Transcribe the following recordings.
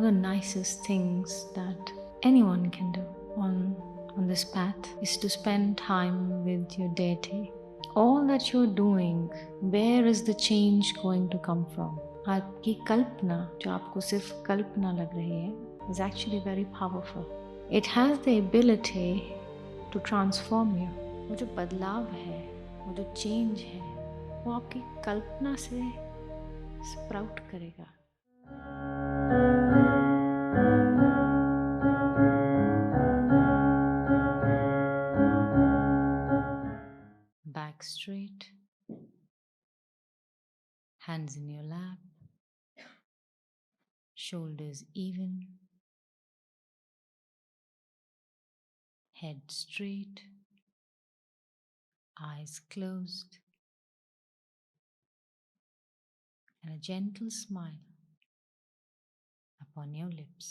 the nicest things that anyone can do on this path is to spend time with your deity. All that you're doing, where is the change going to come from? आपकी कल्पना जो आपको सिर्फ कल्पना लग रही है is actually very powerful. It has the ability to transform you. वो जो बदलाव है, वो जो चेंज है, वो आपकी कल्पना से स्प्राउट करेगा. Back straight, hands in your lap, shoulders even, head straight, eyes closed, and a gentle smile upon your lips.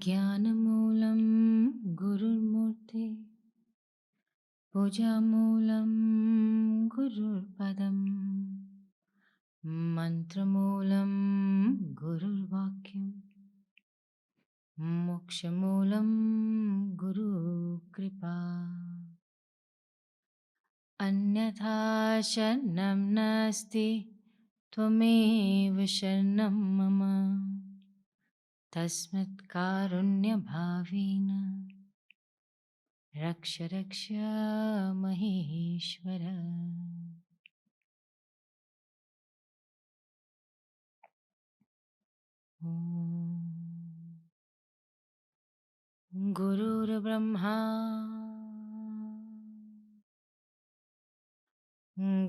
ज्ञानमूलं गुरुर्मूर्ते पूजामूलं गुरुर्पदम् मन्त्रमूलं गुरुर्वाक्यं मोक्षमूलं Gurukripa अन्यथा शरणं नास्ति त्वमेव शरणं मम तस्मात् कारुण्यभावेन रक्ष रक्ष महेश्वर. गुरुर्ब्रह्मा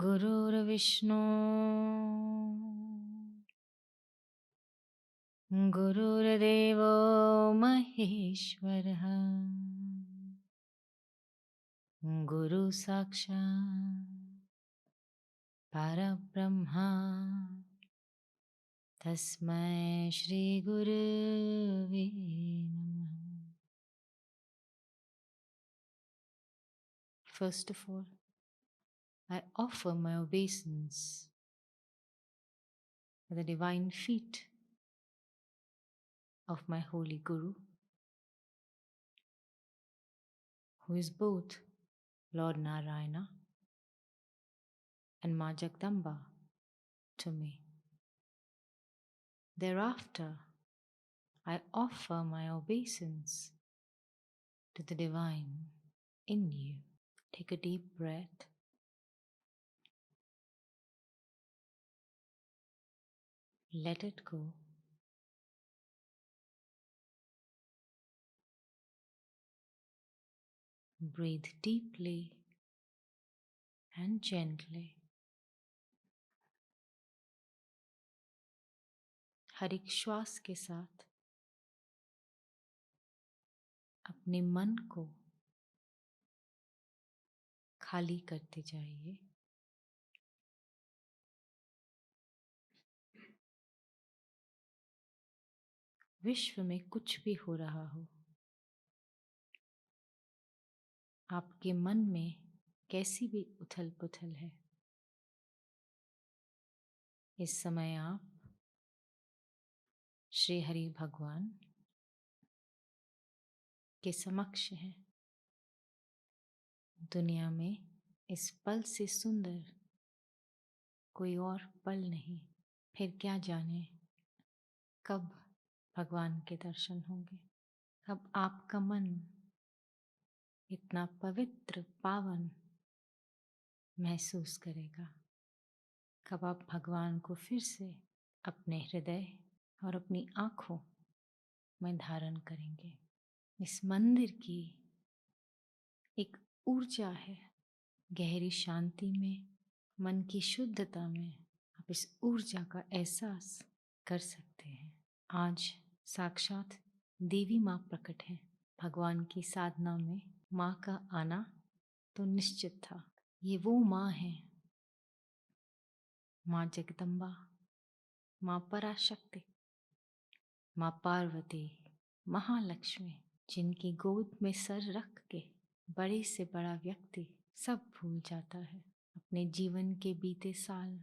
गुरुर्विष्णु गुरुर्देवो महेश्वरः गुरु साक्षात् परब्रह्मा तस्मै श्री गुरुवे नमः. First of all, I offer my obeisance at the divine feet of my holy Guru, who is both Lord Narayana and Ma Jagdamba to me. Thereafter, I offer my obeisance to the divine in you. Take a deep breath. Let it go. Breathe deeply and gently. हर एक श्वास के साथ अपने मन को खाली करते जाइए. विश्व में कुछ भी हो रहा हो, आपके मन में कैसी भी उथल पुथल है, इस समय आप श्री हरि भगवान के समक्ष हैं. दुनिया में इस पल से सुंदर कोई और पल नहीं. फिर क्या जाने कब भगवान के दर्शन होंगे, कब आपका मन इतना पवित्र पावन महसूस करेगा, कब आप भगवान को फिर से अपने हृदय और अपनी आँखों में धारण करेंगे. इस मंदिर की एक ऊर्जा है. गहरी शांति में, मन की शुद्धता में आप इस ऊर्जा का एहसास कर सकते हैं. आज साक्षात देवी माँ प्रकट है. भगवान की साधना में माँ का आना तो निश्चित था. ये वो माँ है, माँ जगदम्बा, माँ पराशक्ति, माँ पार्वती, महालक्ष्मी, जिनकी गोद में सर रख के बड़े से बड़ा व्यक्ति सब भूल जाता है. अपने जीवन के बीते साल,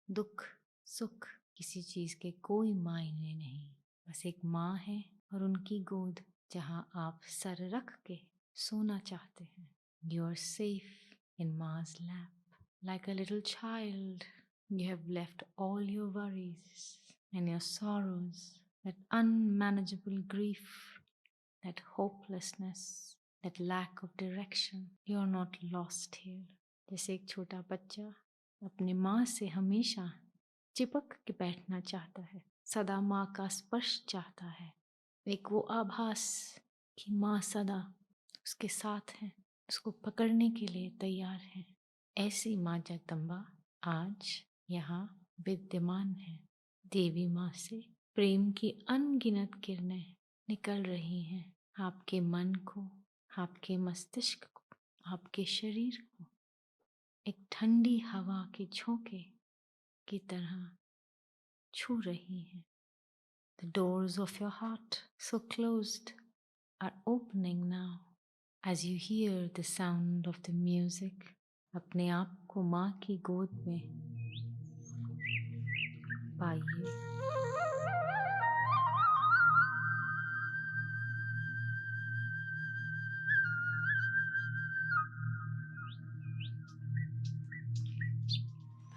दुख सुख किसी चीज के कोई मायने नहीं, बस एक माँ है और उनकी गोद जहाँ आप सर रख के सोना चाहते हैं. You are safe in Ma's lap. Like a little child, you have left all your worries and your sorrows, that unmanageable grief, that hopelessness, that lack of direction. You are not lost here. जैसे एक छोटा बच्चा अपने माँ से हमेशा चिपक के बैठना चाहता है, सदा माँ का स्पर्श चाहता है, एक वो आभास कि माँ सदा उसके साथ है, उसको पकड़ने के लिए तैयार है. ऐसी माँ जगदम्बा आज यहाँ विद्यमान है. देवी माँ से प्रेम की अनगिनत किरणें निकल रही हैं आपके मन को, आपके मस्तिष्क को, आपके शरीर को एक ठंडी हवा के झोंके की तरह छू रही हैं. The doors of your heart, so closed, are opening now as you hear the sound of the music. अपने आप को माँ की गोद में पाइए.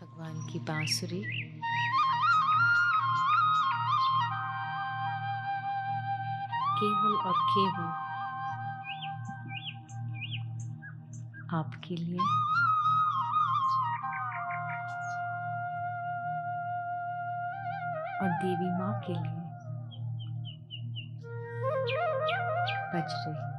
भगवान की बांसुरी केवल और केवल आपके लिए और देवी माँ के लिए बज रही है.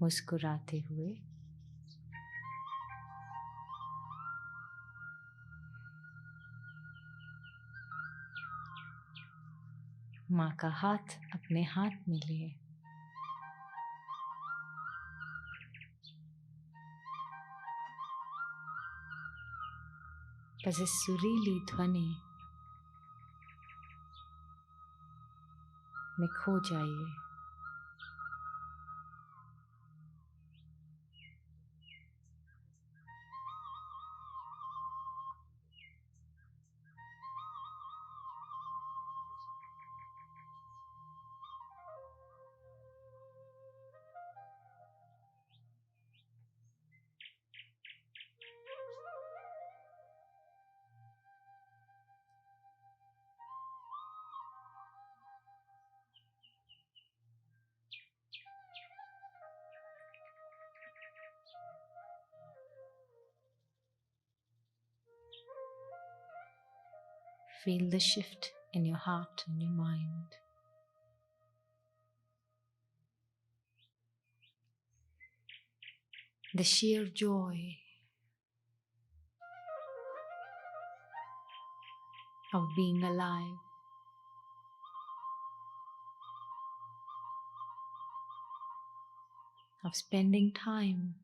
मुस्कुराते हुए माँ का हाथ अपने हाथ में लिए बस इस सुरीली ध्वनि में खो जाइए. Feel the shift in your heart and your mind. The sheer joy of being alive. Of spending time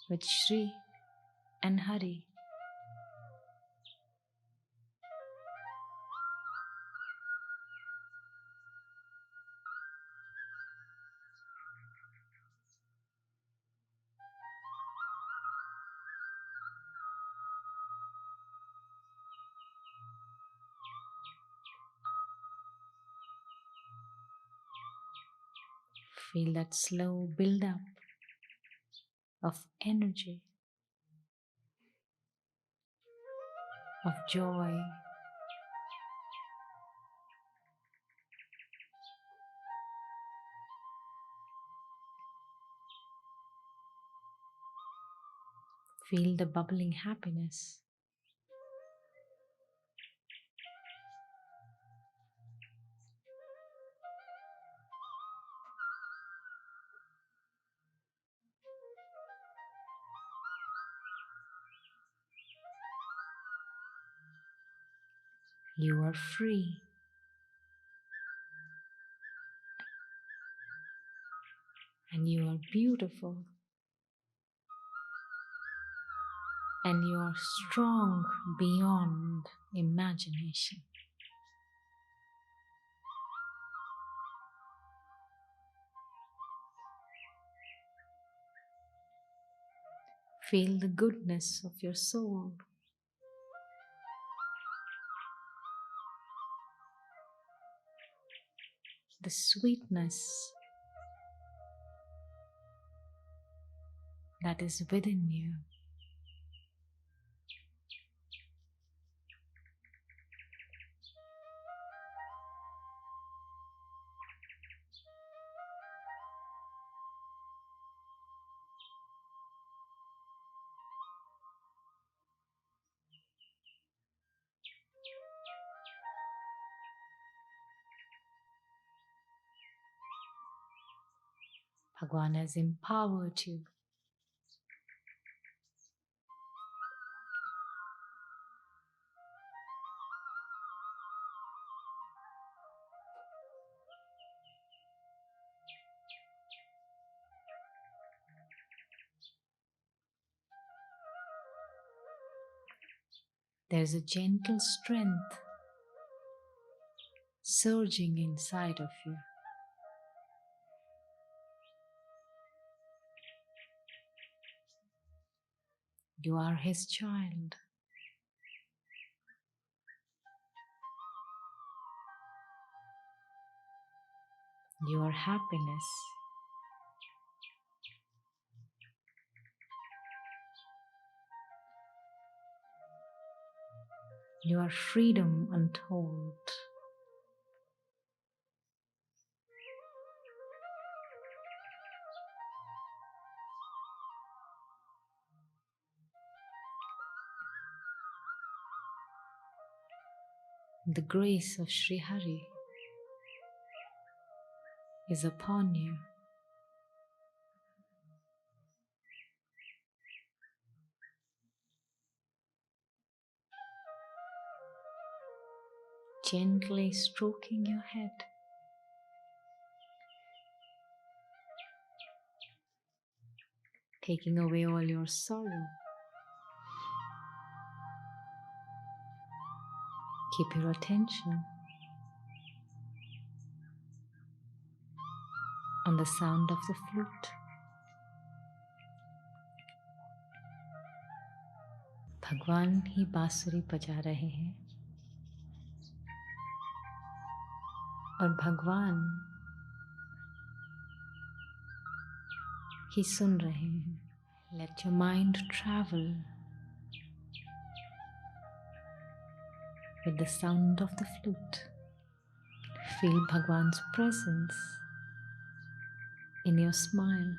with Shri and Hari. Feel that slow build up of energy, of joy. Feel the bubbling happiness. You are free and you are beautiful, and you are strong beyond imagination. Feel the goodness of your soul, the sweetness that is within you. Bhagwan has empowered you. There's a gentle strength surging inside of you. You are his child. You are happiness. You are freedom untold. The grace of Sri Hari is upon you. Gently stroking your head. Taking away all your sorrow. Keep your attention on the sound of the flute. भगवान ही बांसुरी बजा रहे हैं और भगवान ही सुन रहे हैं. Let your mind travel with the sound of the flute. Feel Bhagwan's presence in your smile.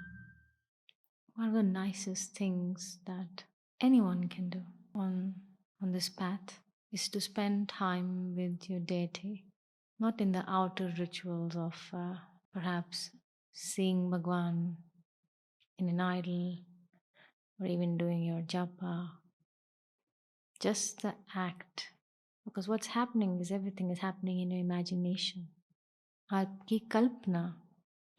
One of the nicest things that anyone can do on this path is to spend time with your deity, not in the outer rituals of perhaps seeing Bhagwan in an idol or even doing your japa. Just the act, because what's happening is everything is happening in your imagination. आपकी कल्पना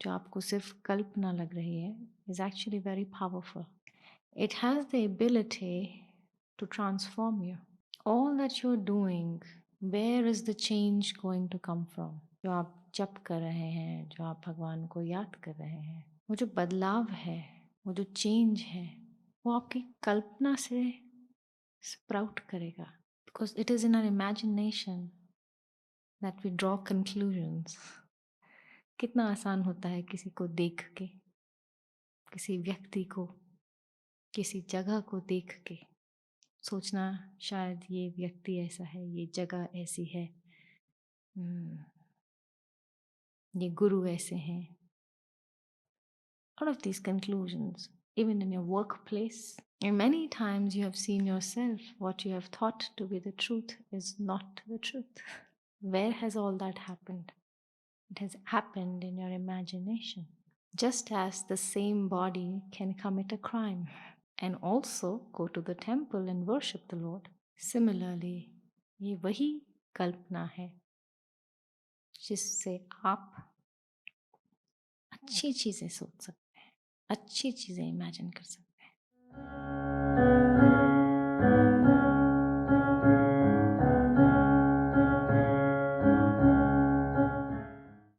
जो आपको सिर्फ कल्पना लग रही है is actually very powerful. It has the ability to transform you. All that you're doing, where is the change going to come from? जो आप जप कर रहे हैं, जो आप भगवान को याद कर रहे हैं, वो जो बदलाव है, वो जो चेंज है, वो आपकी कल्पना से स्प्राउट करेगा. Because it is in our imagination that we draw conclusions. कितना आसान होता है किसी को देख के, किसी व्यक्ति को, किसी जगह को देख के सोचना शायद ये व्यक्ति ऐसा है, ये जगह ऐसी है, ये गुरु ऐसे हैं. All of these conclusions, even in your workplace, and many times you have seen yourself, what you have thought to be the truth is not the truth. Where has all that happened? It has happened in your imagination. Just as the same body can commit a crime and also go to the temple and worship the Lord. Similarly, ये वही कल्पना है जिससे आप अच्छी चीजें सोच सकते अच्छी चीज़ें इमेजिन कर सकते हैं।